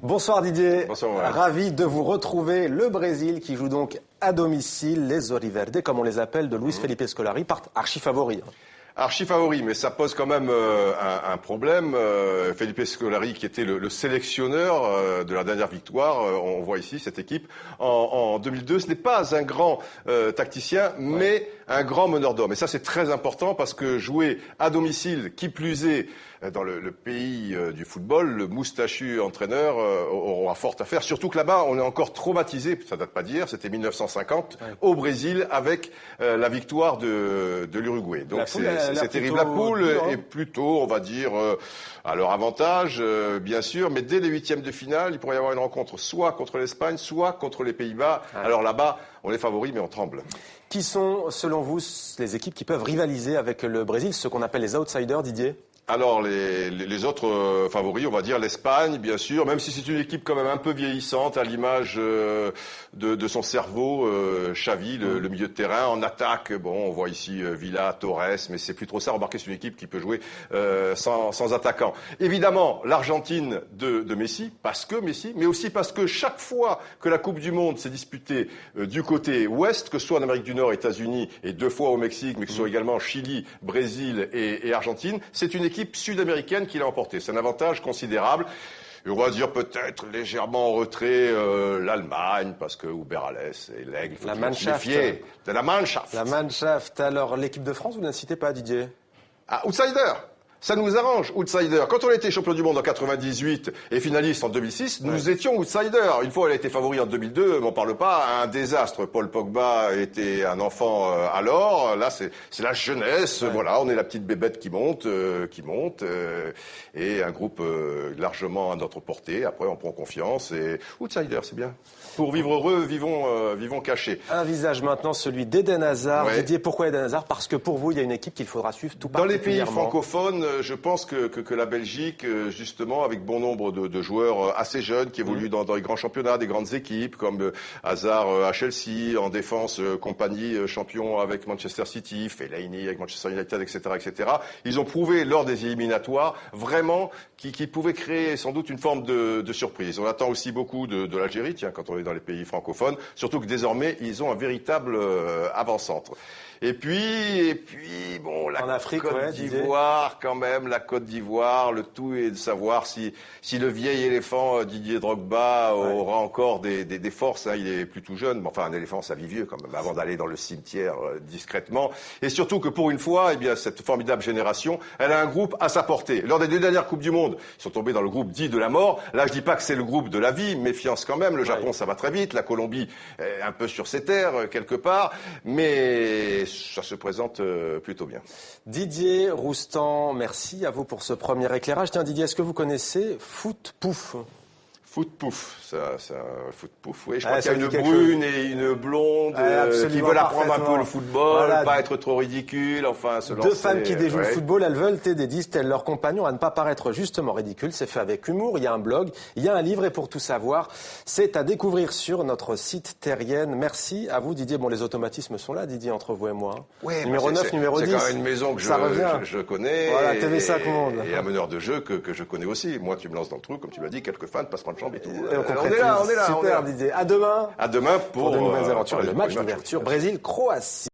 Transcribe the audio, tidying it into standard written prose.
Bonsoir Didier. Bonsoir. Ravi de vous retrouver. Le Brésil qui joue donc à domicile, les Oriverdes, comme on les appelle, de Luis Felipe Scolari, partent archi favoris. Archi favori, mais ça pose quand même un problème. Felipe Scolari, qui était le sélectionneur de la dernière victoire, on voit ici cette équipe en 2002. Ce n'est pas un grand tacticien, mais un grand meneur d'hommes. Et ça, c'est très important parce que jouer à domicile, qui plus est, dans le pays du football, le moustachu entraîneur aura fort à faire. Surtout que là-bas, on est encore traumatisé, ça date pas d'hier, c'était 1950, au Brésil, avec la victoire de l'Uruguay. Donc c'est terrible. La poule est plutôt, on va dire, à leur avantage, bien sûr. Mais dès les huitièmes de finale, il pourrait y avoir une rencontre soit contre l'Espagne, soit contre les Pays-Bas. Ouais. Alors là-bas, on est favoris, mais on tremble. Qui sont, selon vous, les équipes qui peuvent rivaliser avec le Brésil, ce qu'on appelle les outsiders, Didier ? Alors, les autres favoris, on va dire l'Espagne, bien sûr, même si c'est une équipe quand même un peu vieillissante, à l'image de son cerveau, Xavi, le milieu de terrain. En attaque, bon, on voit ici Villa, Torres, mais c'est plus trop ça. Remarquez, c'est une équipe qui peut jouer sans attaquant. Évidemment, l'Argentine de Messi, parce que Messi, mais aussi parce que chaque fois que la Coupe du Monde s'est disputée du côté ouest, que ce soit en Amérique du Nord, États-Unis, et 2 fois au Mexique, mais que ce soit également Chili, Brésil et Argentine, c'est une équipe sud-américaine qui l'a emporté. C'est un avantage considérable. Et on va dire peut-être légèrement en retrait l'Allemagne, parce que Uberales et l'Aigle, il faut méfier de la Mannschaft. La Mannschaft. Alors, l'équipe de France, vous ne la citez pas, Didier ? Ah, outsider. Ça nous arrange, outsider. Quand on a été champion du monde en 98 et finaliste en 2006, nous étions outsider. Une fois, elle a été favori en 2002, mais on parle pas, un désastre. Paul Pogba était un enfant alors. Là, c'est la jeunesse. Voilà, on est la petite bébête qui monte, et un groupe largement à notre portée. Après, on prend confiance et outsider, c'est bien. Pour vivre heureux, vivons cachés. Un visage maintenant, celui d'Eden Hazard. Didier, pourquoi Eden Hazard ? Parce que pour vous, il y a une équipe qu'il faudra suivre tout particulièrement. Dans les pays francophones, je pense que la Belgique, justement, avec bon nombre de joueurs assez jeunes qui évoluent dans les grands championnats, des grandes équipes, comme Hazard à Chelsea, en défense, Compagnie, champion avec Manchester City, Fellaini avec Manchester United, etc. Ils ont prouvé lors des éliminatoires, vraiment, qu'ils pouvaient créer sans doute une forme de surprise. On attend aussi beaucoup de l'Algérie, tiens, quand on est dans les pays francophones, surtout que désormais, ils ont un véritable avant-centre. Et puis, bon, la Côte d'Ivoire, quand même, la Côte d'Ivoire, le tout est de savoir si le vieil éléphant Didier Drogba aura encore des forces, hein. Il est plus tout jeune, mais enfin, un éléphant, ça vit vieux, quand même, avant d'aller dans le cimetière discrètement. Et surtout que pour une fois, eh bien, cette formidable génération, elle a un groupe à sa portée. Lors des 2 dernières Coupes du Monde, ils sont tombés dans le groupe dit de la mort. Là, je dis pas que c'est le groupe de la vie, méfiance quand même. Le Japon, ça va très vite. La Colombie, un peu sur ses terres, quelque part. Mais ça se présente plutôt bien. Didier Roustan, merci à vous pour ce premier éclairage. Tiens, Didier, est-ce que vous connaissez Foot Pouf ? Foot Pouf, ça, Foot Pouf. Oui, je crois qu'il y a une brune et une blonde qui veulent apprendre un peu le football, pas être trop ridicule, enfin se lancer. 2 femmes qui déjouent le football, elles veulent aider, disent-elles, leurs compagnons à ne pas paraître justement ridicules. C'est fait avec humour, il y a un blog, il y a un livre et pour tout savoir, c'est à découvrir sur notre site Terrienne. Merci à vous, Didier. Bon, les automatismes sont là, Didier, entre vous et moi. Oui, numéro 9, numéro 10. C'est quand même une maison que je connais. Voilà, TV5 Monde. Et un meneur de jeu que je connais aussi. Moi, tu me lances dans le truc, comme tu l'as dit, quelques fans passent pas de chambre et tout. On est là. Super, Didier. À demain. À demain pour de nouvelles aventures. Le match d'ouverture Brésil-Croatie.